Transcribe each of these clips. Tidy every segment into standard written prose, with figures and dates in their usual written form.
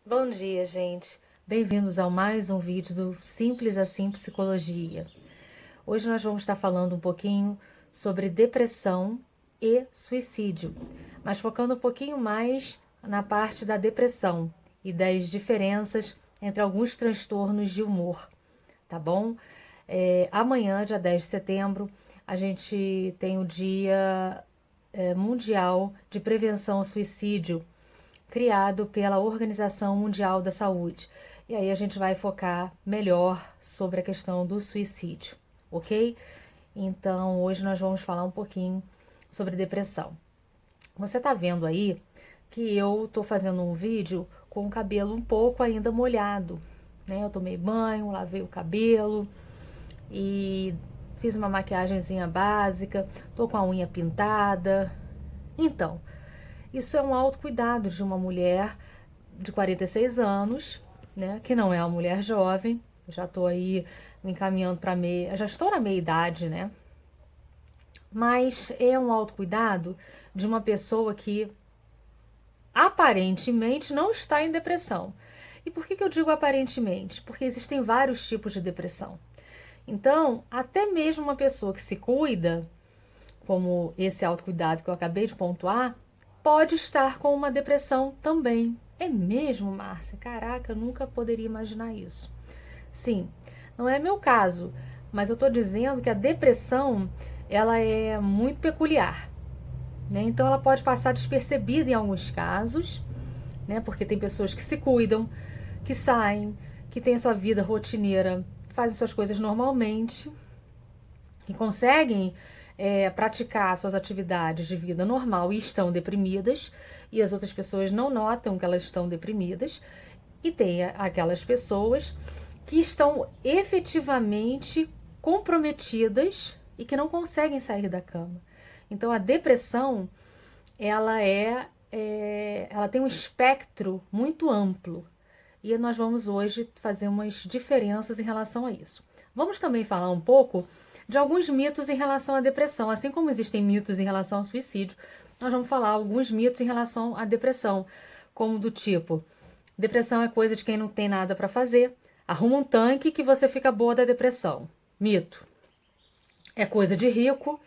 Bom dia, gente. Bem-vindos a mais um vídeo do Simples Assim Psicologia. Hoje nós vamos estar falando um pouquinho sobre depressão e suicídio, mas focando um pouquinho mais na parte da depressão e das diferenças entre alguns transtornos de humor, tá bom? Amanhã, dia 10 de setembro, a gente tem o Dia Mundial de Prevenção ao Suicídio, criado pela Organização Mundial da Saúde. E aí a gente vai focar melhor sobre a questão do suicídio, ok? Então hoje nós vamos falar um pouquinho sobre depressão. Você tá vendo aí que eu tô fazendo um vídeo com o cabelo um pouco ainda molhado, né? Eu tomei banho, lavei o cabelo e fiz uma maquiagenzinha básica, tô com a unha pintada. Então, isso é um autocuidado de uma mulher de 46 anos, né, que não é uma mulher jovem. Eu já estou aí me encaminhando para meia, já estou na meia idade, né? Mas é um autocuidado de uma pessoa que aparentemente não está em depressão. E por que eu digo aparentemente? Porque existem vários tipos de depressão. Então, até mesmo uma pessoa que se cuida, como esse autocuidado que eu acabei de pontuar, pode estar com uma depressão também. É mesmo, Márcia? Caraca, eu nunca poderia imaginar isso. Sim, não é meu caso, mas eu estou dizendo que a depressão ela é muito peculiar, né? Então ela pode passar despercebida em alguns casos, né? Porque tem pessoas que se cuidam, que saem, que têm a sua vida rotineira, fazem suas coisas normalmente, que conseguem praticar suas atividades de vida normal e estão deprimidas, e as outras pessoas não notam que elas estão deprimidas, e tem aquelas pessoas que estão efetivamente comprometidas e que não conseguem sair da cama. Então a depressão ela tem um espectro muito amplo, e nós vamos hoje fazer umas diferenças em relação a isso. Vamos também falar um pouco de alguns mitos em relação à depressão. Assim como existem mitos em relação ao suicídio, nós vamos falar alguns mitos em relação à depressão, como do tipo: depressão é coisa de quem não tem nada para fazer, arruma um tanque que você fica boa da depressão. Mito. É coisa de rico,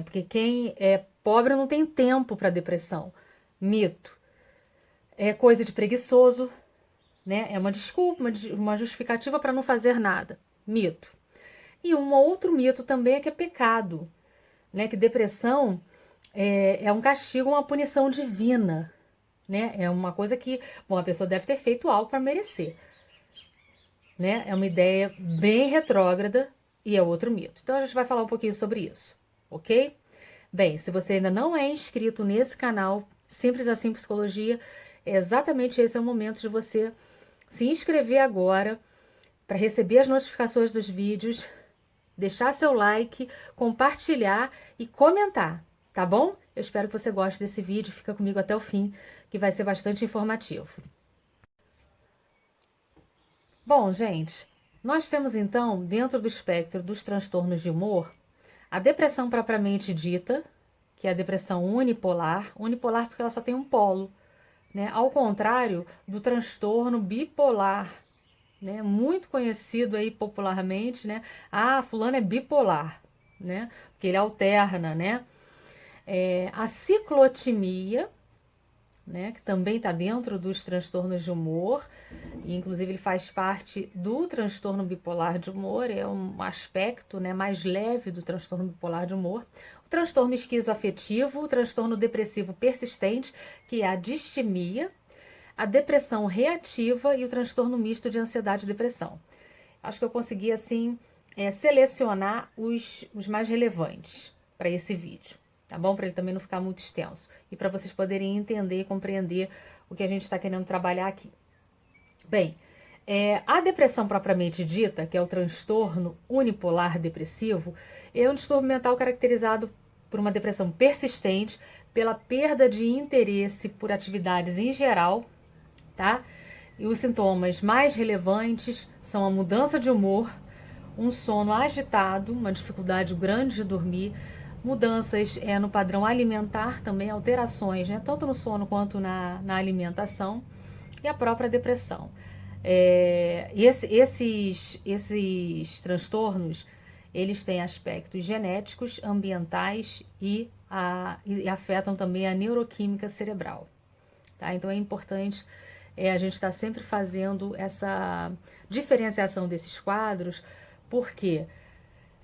porque quem é pobre não tem tempo para depressão. Mito. É coisa de preguiçoso, né? É uma desculpa, uma justificativa para não fazer nada. Mito. E um outro mito também é que é pecado, né? Que depressão é um castigo, uma punição divina, né? É uma coisa que, bom, a pessoa deve ter feito algo para merecer, né? É uma ideia bem retrógrada e é outro mito. Então a gente vai falar um pouquinho sobre isso, ok? Bem, se você ainda não é inscrito nesse canal, Simples Assim Psicologia, é exatamente esse é o momento de você se inscrever agora para receber as notificações dos vídeos, deixar seu like, compartilhar e comentar, tá bom? Eu espero que você goste desse vídeo, fica comigo até o fim, que vai ser bastante informativo. Bom, gente, nós temos então, dentro do espectro dos transtornos de humor, a depressão propriamente dita, que é a depressão unipolar, unipolar porque ela só tem um polo, né? Ao contrário do transtorno bipolar, né? Muito conhecido aí popularmente, né? Ah, fulano é bipolar, né? Porque ele alterna, né? A ciclotimia, né? Que também está dentro dos transtornos de humor, e inclusive ele faz parte do transtorno bipolar de humor, é um aspecto, né, mais leve do transtorno bipolar de humor. O transtorno esquizoafetivo, o transtorno depressivo persistente, que é a distimia, a depressão reativa e o transtorno misto de ansiedade e depressão. Acho que eu consegui, assim, selecionar os mais relevantes para esse vídeo, tá bom? Para ele também não ficar muito extenso e para vocês poderem entender e compreender o que a gente está querendo trabalhar aqui. Bem, a depressão propriamente dita, que é o transtorno unipolar depressivo, é um distúrbio mental caracterizado por uma depressão persistente, pela perda de interesse por atividades em geral, tá? E os sintomas mais relevantes são a mudança de humor, um sono agitado, uma dificuldade grande de dormir, mudanças no padrão alimentar também, alterações, né, tanto no sono quanto na alimentação, e a própria depressão. Esses transtornos, eles têm aspectos genéticos, ambientais e afetam também a neuroquímica cerebral. Tá? Então é importante a gente estar sempre fazendo essa diferenciação desses quadros, porque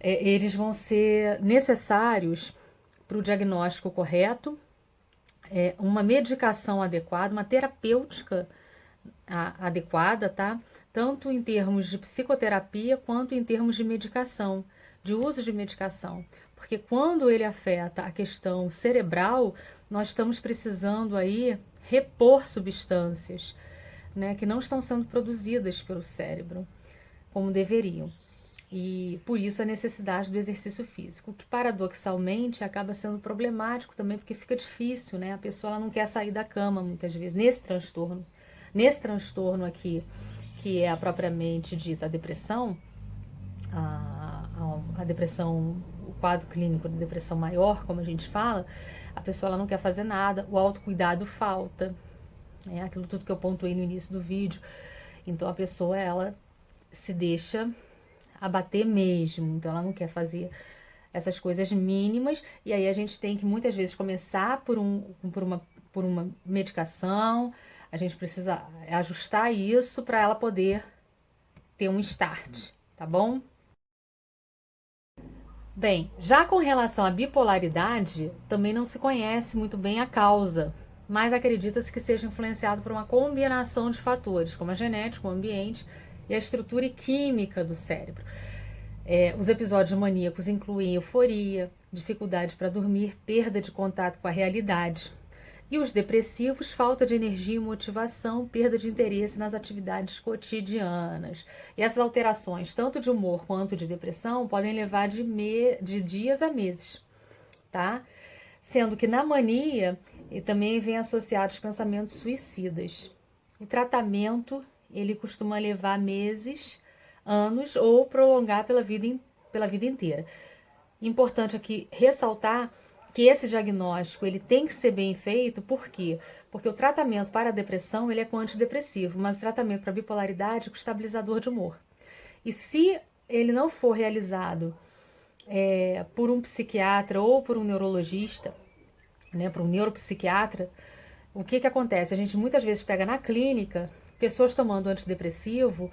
eles vão ser necessários para o diagnóstico correto, uma medicação adequada, uma terapêutica adequada, tá? Tanto em termos de psicoterapia quanto em termos de medicação, de uso de medicação. Porque quando ele afeta a questão cerebral, nós estamos precisando aí repor substâncias, né, que não estão sendo produzidas pelo cérebro como deveriam. E por isso a necessidade do exercício físico, que paradoxalmente acaba sendo problemático também, porque fica difícil, né? A pessoa ela não quer sair da cama muitas vezes, nesse transtorno. Nesse transtorno aqui, que é a propriamente dita a depressão, a depressão, o quadro clínico de depressão maior, como a gente fala, a pessoa ela não quer fazer nada, o autocuidado falta, aquilo tudo que eu pontuei no início do vídeo. Então a pessoa ela se deixa abater mesmo, então ela não quer fazer essas coisas mínimas, e aí a gente tem que muitas vezes começar por uma medicação, a gente precisa ajustar isso para ela poder ter um start, tá bom? Bem, já com relação à bipolaridade, também não se conhece muito bem a causa, mas acredita-se que seja influenciado por uma combinação de fatores, como a genética, o ambiente e a estrutura e química do cérebro. Os episódios maníacos incluem euforia, dificuldade para dormir, perda de contato com a realidade. E os depressivos, falta de energia e motivação, perda de interesse nas atividades cotidianas. E essas alterações, tanto de humor quanto de depressão, podem levar de dias a meses, tá? Sendo que na mania também vem associados pensamentos suicidas. O tratamento, ele costuma levar meses, anos ou prolongar pela vida inteira. Importante aqui ressaltar que esse diagnóstico ele tem que ser bem feito, por quê? Porque o tratamento para a depressão ele é com antidepressivo, mas o tratamento para a bipolaridade é com estabilizador de humor. E se ele não for realizado por um psiquiatra ou por um neurologista, né, por um neuropsiquiatra, o que acontece? A gente muitas vezes pega na clínica pessoas tomando antidepressivo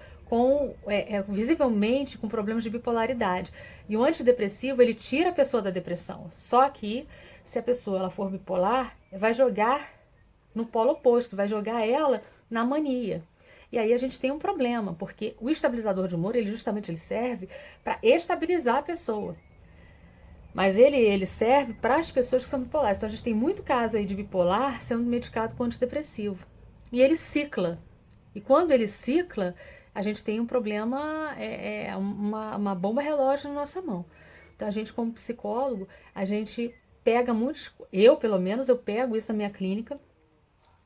visivelmente com problemas de bipolaridade. E o antidepressivo, ele tira a pessoa da depressão. Só que, se a pessoa ela for bipolar, vai jogar no polo oposto, vai jogar ela na mania. E aí a gente tem um problema, porque o estabilizador de humor, ele justamente ele serve para estabilizar a pessoa. Mas ele serve para as pessoas que são bipolares. Então a gente tem muito caso aí de bipolar sendo medicado com antidepressivo. E ele cicla. E quando ele cicla, a gente tem um problema, uma bomba relógio na nossa mão. Então a gente como psicólogo, a gente pega muitos, eu pelo menos, eu pego isso na minha clínica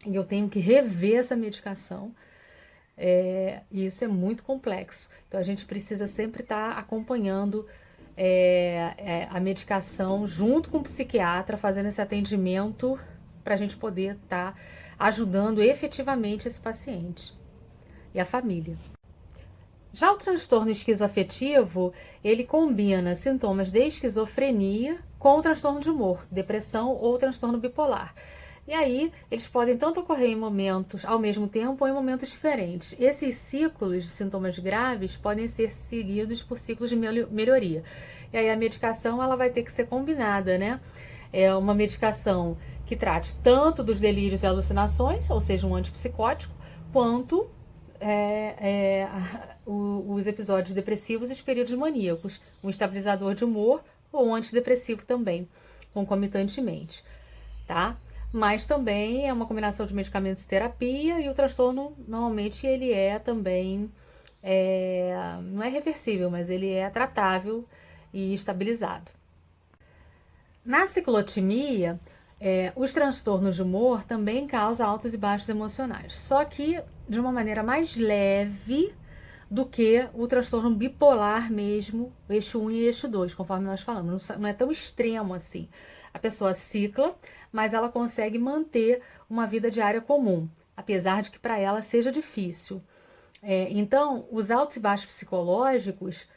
e eu tenho que rever essa medicação. E isso é muito complexo. Então a gente precisa sempre estar acompanhando a medicação junto com o psiquiatra, fazendo esse atendimento para a gente poder estar ajudando efetivamente esse paciente e a família. Já o transtorno esquizoafetivo, ele combina sintomas de esquizofrenia com o transtorno de humor, depressão ou transtorno bipolar. E aí, eles podem tanto ocorrer em momentos ao mesmo tempo ou em momentos diferentes. Esses ciclos de sintomas graves podem ser seguidos por ciclos de melhoria. E aí a medicação ela vai ter que ser combinada, né? É uma medicação que trate tanto dos delírios e alucinações, ou seja, um antipsicótico, quanto os episódios depressivos e os períodos maníacos, um estabilizador de humor ou um antidepressivo também, concomitantemente, tá? Mas também é uma combinação de medicamentos e terapia, e o transtorno, normalmente, ele também, não é reversível, mas ele é tratável e estabilizado. Na ciclotimia, os transtornos de humor também causam altos e baixos emocionais, só que de uma maneira mais leve do que o transtorno bipolar mesmo, eixo 1 e eixo 2, conforme nós falamos. Não é tão extremo assim. A pessoa cicla, mas ela consegue manter uma vida diária comum. apesar de que para ela seja difícil. Então, os altos e baixos psicológicos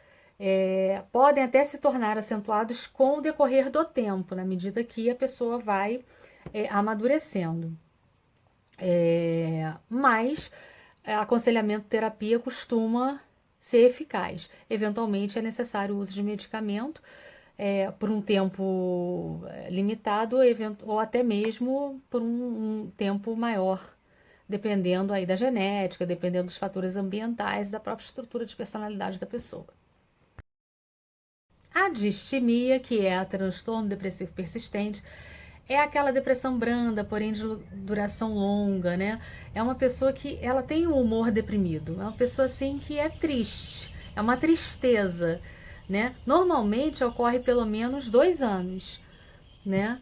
podem até se tornar acentuados com o decorrer do tempo, na medida que a pessoa vai amadurecendo. Mas aconselhamento terapia costuma ser eficaz. Eventualmente é necessário o uso de medicamento por um tempo limitado ou até mesmo por um tempo maior, dependendo aí da genética, dependendo dos fatores ambientais, da própria estrutura de personalidade da pessoa. A distimia, que é o transtorno depressivo persistente, é aquela depressão branda, porém de duração longa, né? É uma pessoa que ela tem um humor deprimido, é uma pessoa assim que é triste, é uma tristeza, né? Normalmente ocorre pelo menos 2 anos, né?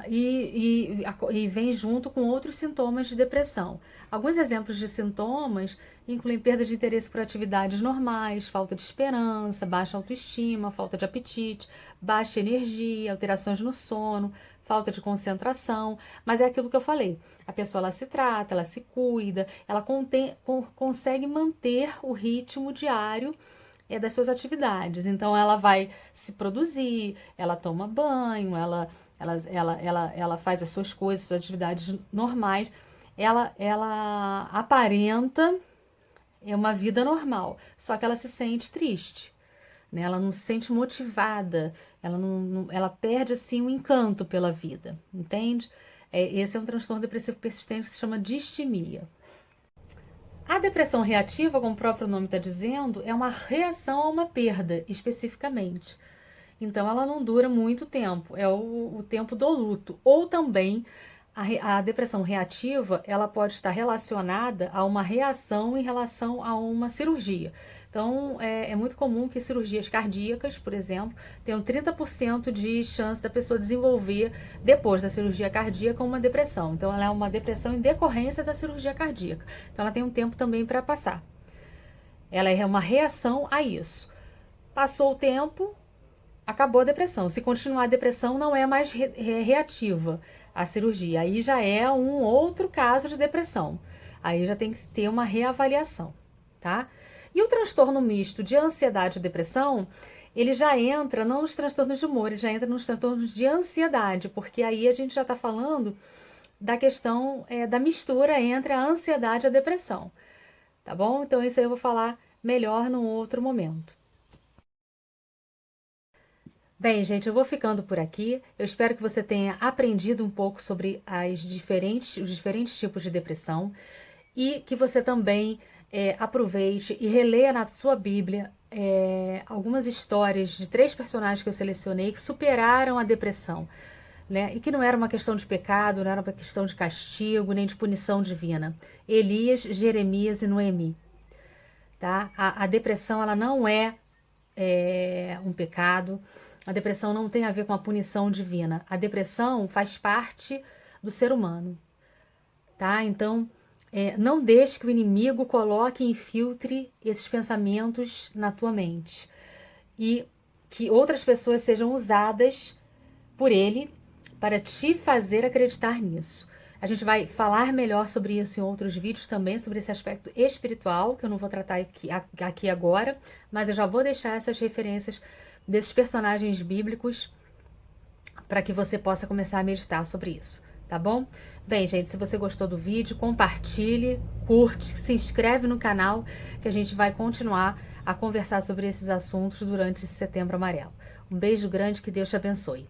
E vem junto com outros sintomas de depressão. Alguns exemplos de sintomas incluem perda de interesse por atividades normais, falta de esperança, baixa autoestima, falta de apetite, baixa energia, alterações no sono, falta de concentração. Mas é aquilo que eu falei, a pessoa ela se trata, ela se cuida, ela consegue manter o ritmo diário das suas atividades. Então ela vai se produzir, ela toma banho, ela faz as suas coisas, suas atividades normais, ela aparenta uma vida normal, só que ela se sente triste, né? Ela não se sente motivada, ela perde assim o encanto pela vida, entende? Esse é um transtorno depressivo persistente que se chama distimia. A depressão reativa, como o próprio nome está dizendo, é uma reação a uma perda, especificamente. Então, ela não dura muito tempo, é o tempo do luto. Ou também, a depressão reativa, ela pode estar relacionada a uma reação em relação a uma cirurgia. Então, é muito comum que cirurgias cardíacas, por exemplo, tenham 30% de chance da pessoa desenvolver, depois da cirurgia cardíaca, uma depressão. Então, ela é uma depressão em decorrência da cirurgia cardíaca. Então, ela tem um tempo também para passar. Ela é uma reação a isso. Passou o tempo, acabou a depressão. Se continuar a depressão, não é mais reativa a cirurgia. Aí já é um outro caso de depressão. Aí já tem que ter uma reavaliação, tá? E o transtorno misto de ansiedade e depressão, ele já entra não nos transtornos de humor, ele já entra nos transtornos de ansiedade, porque aí a gente já está falando da questão da mistura entre a ansiedade e a depressão, tá bom? Então isso aí eu vou falar melhor num outro momento. Bem, gente, eu vou ficando por aqui. Eu espero que você tenha aprendido um pouco sobre os diferentes tipos de depressão e que você também aproveite e releia na sua Bíblia algumas histórias de 3 personagens que eu selecionei que superaram a depressão, né? E que não era uma questão de pecado, não era uma questão de castigo, nem de punição divina. Elias, Jeremias e Noemi. Tá? A depressão ela não é um pecado. A depressão não tem a ver com a punição divina. A depressão faz parte do ser humano, tá? Então, não deixe que o inimigo coloque e infiltre esses pensamentos na tua mente. E que outras pessoas sejam usadas por ele para te fazer acreditar nisso. A gente vai falar melhor sobre isso em outros vídeos também, sobre esse aspecto espiritual, que eu não vou tratar aqui agora, mas eu já vou deixar essas referências desses personagens bíblicos para que você possa começar a meditar sobre isso, tá bom? Bem, gente, se você gostou do vídeo, compartilhe, curte, se inscreve no canal, que a gente vai continuar a conversar sobre esses assuntos durante esse Setembro Amarelo. Um beijo grande, que Deus te abençoe.